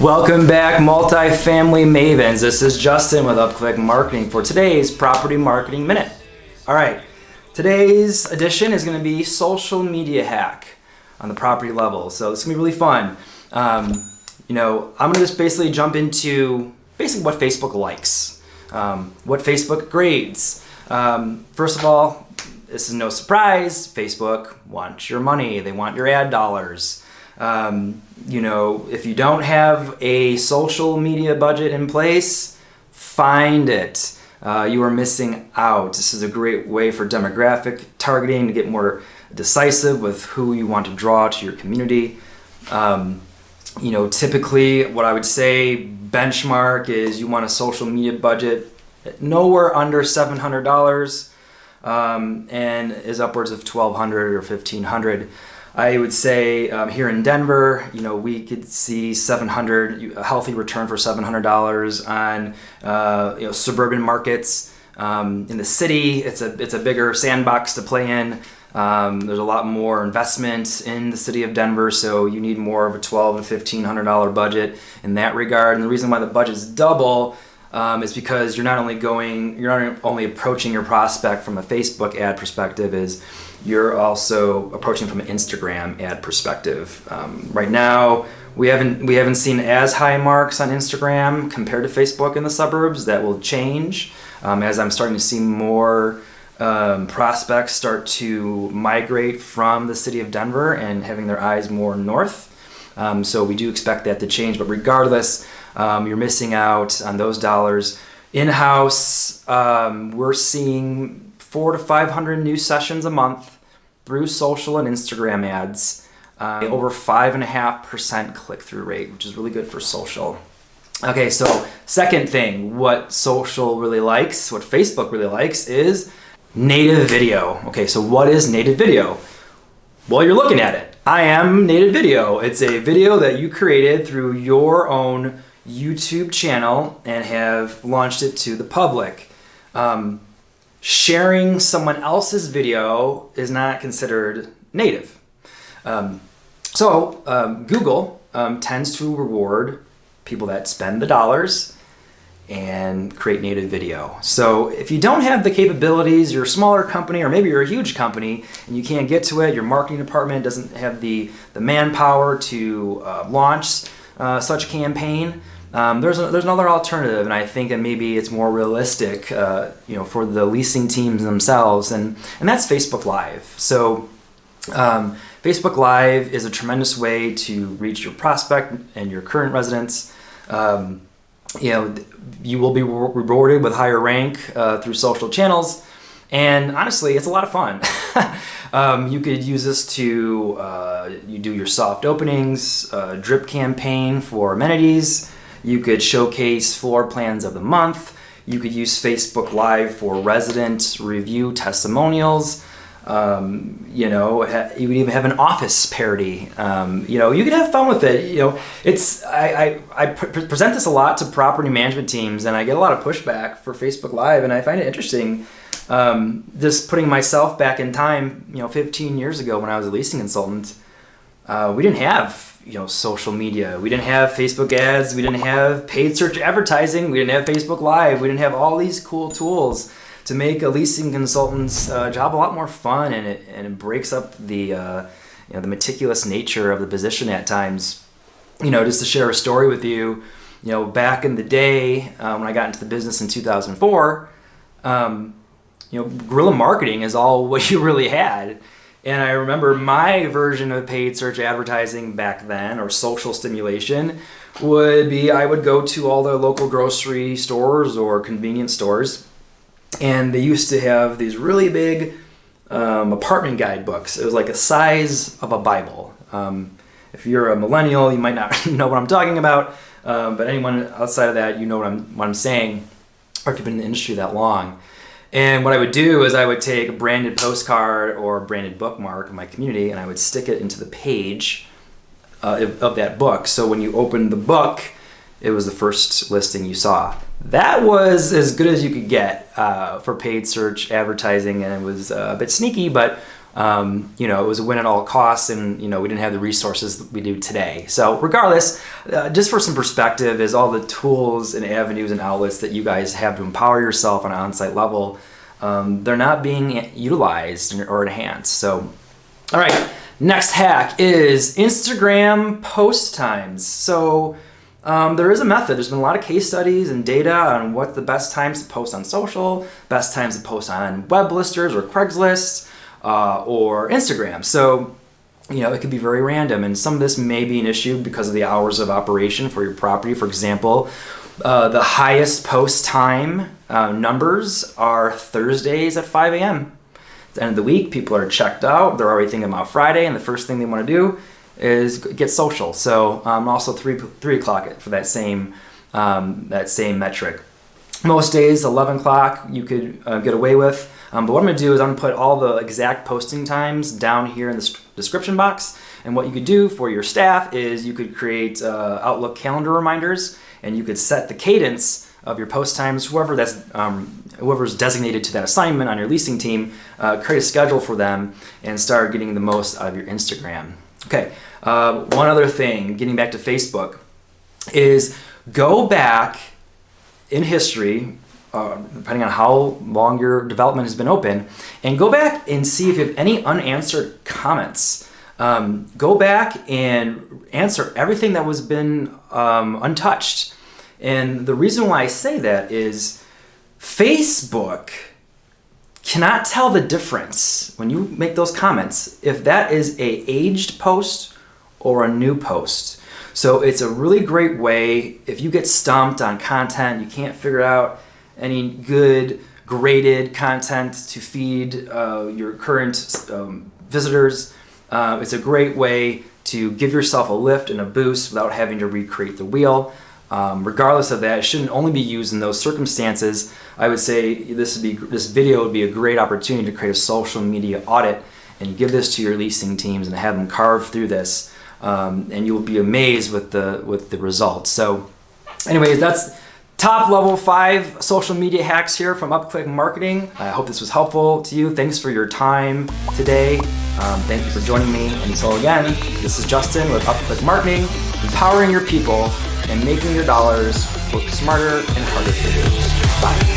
Welcome back, multifamily mavens. This is Justin with UPCLIK Marketing for today's Property Marketing Minute. All right, today's edition is going to be social media hack on the property level. So it's going to be really fun. I'm going to just basically jump into what Facebook likes, what Facebook grades. First of all, this is no surprise. Facebook wants your money. They want your ad dollars. If you don't have a social media budget in place, find it. You are missing out. This is a great way for demographic targeting to get more decisive with who you want to draw to your community. Typically what I would say benchmark is you want a social media budget nowhere under $700 and is upwards of $1,200 or $1,500. I would say here in Denver, we could see a healthy return for $700 on suburban markets. In the city, it's a bigger sandbox to play in. There's a lot more investment in the city of Denver, so you need more of a $1,200 to $1,500 budget in that regard. And the reason why the budget's double is because you're not only approaching your prospect from a Facebook ad perspective, is you're also approaching from an Instagram ad perspective. Right now, we haven't seen as high marks on Instagram compared to Facebook in the suburbs. That will change as I'm starting to see more prospects start to migrate from the city of Denver and having their eyes more north. So we do expect that to change, but regardless, you're missing out on those dollars. In-house, we're seeing 400 to 500 new sessions a month through social and Instagram ads, over 5.5% click-through rate, which is really good for social. Okay, so second thing, what social really likes, what Facebook really likes is native video. Okay, so what is native video? Well, you're looking at it. I am native video. It's a video that you created through your own YouTube channel and have launched it to the public. Sharing someone else's video is not considered native. Google tends to reward people that spend the dollars and create native video. So if you don't have the capabilities, you're a smaller company, or maybe you're a huge company and you can't get to it, your marketing department doesn't have the manpower to launch such a campaign, there's another alternative, and I think that maybe it's more realistic, for the leasing teams themselves, and that's Facebook Live. So Facebook Live is a tremendous way to reach your prospect and your current residents. You will be rewarded with higher rank through social channels, and honestly, it's a lot of fun. You could use this to you do your soft openings, drip campaign for amenities. You could showcase floor plans of the month. You could use Facebook Live for resident review testimonials. You could even have an office parody. You could have fun with it. I present this a lot to property management teams, and I get a lot of pushback for Facebook Live, and I find it interesting. Just putting myself back in time, 15 years ago when I was a leasing consultant, we didn't have social media. We didn't have Facebook ads. We didn't have paid search advertising. We didn't have Facebook Live. We didn't have all these cool tools to make a leasing consultant's job a lot more fun, and it breaks up the meticulous nature of the position at times. Just to share a story with you, back in the day when I got into the business in 2004, guerrilla marketing is all what you really had. And I remember my version of paid search advertising back then, or social stimulation, would be I would go to all the local grocery stores or convenience stores, and they used to have these really big apartment guidebooks. It was like the size of a Bible. If you're a millennial, you might not know what I'm talking about, but anyone outside of that, you know what I'm saying, or if you've been in the industry that long. And what I would do is I would take a branded postcard or a branded bookmark of my community, and I would stick it into the page of that book. So when you opened the book, it was the first listing you saw. That was as good as you could get for paid search advertising, and it was a bit sneaky, but it was a win at all costs, and we didn't have the resources that we do today. So regardless, just for some perspective, is all the tools and avenues and outlets that you guys have to empower yourself on an on-site level, they're not being utilized or enhanced. So, all right, next hack is Instagram post times. So there is a method. There's been a lot of case studies and data on what the best times to post on social, best times to post on web listers or Craigslist, or Instagram. So, it could be very random, and some of this may be an issue because of the hours of operation for your property. For example, the highest post time numbers are Thursdays at 5 a.m. At the end of the week, people are checked out. They're already thinking about Friday, and the first thing they want to do is get social. So also 3 o'clock for that same metric. Most days, 11 o'clock you could get away with. But what I'm going to do is I'm going to put all the exact posting times down here in the description box. And what you could do for your staff is you could create Outlook calendar reminders, and you could set the cadence of your post times. Whoever's designated to that assignment on your leasing team, create a schedule for them and start getting the most out of your Instagram. Okay, one other thing, getting back to Facebook, is go back in history, depending on how long your development has been open, and go back and see if you have any unanswered comments. Go back and answer everything that was been untouched. And the reason why I say that is Facebook cannot tell the difference when you make those comments if that is a aged post or a new post. So it's a really great way if you get stumped on content, you can't figure out any good graded content to feed your current visitors. It's a great way to give yourself a lift and a boost without having to recreate the wheel. Regardless of that, it shouldn't only be used in those circumstances. I would say this video would be a great opportunity to create a social media audit and give this to your leasing teams and have them carve through this, and you will be amazed with the results. So, anyways, that's top level 5 social media hacks here from UPCLIK Marketing. I hope this was helpful to you. Thanks for your time today. Thank you for joining me. Until again, this is Justin with UPCLIK Marketing, empowering your people and making your dollars work smarter and harder for you. Bye.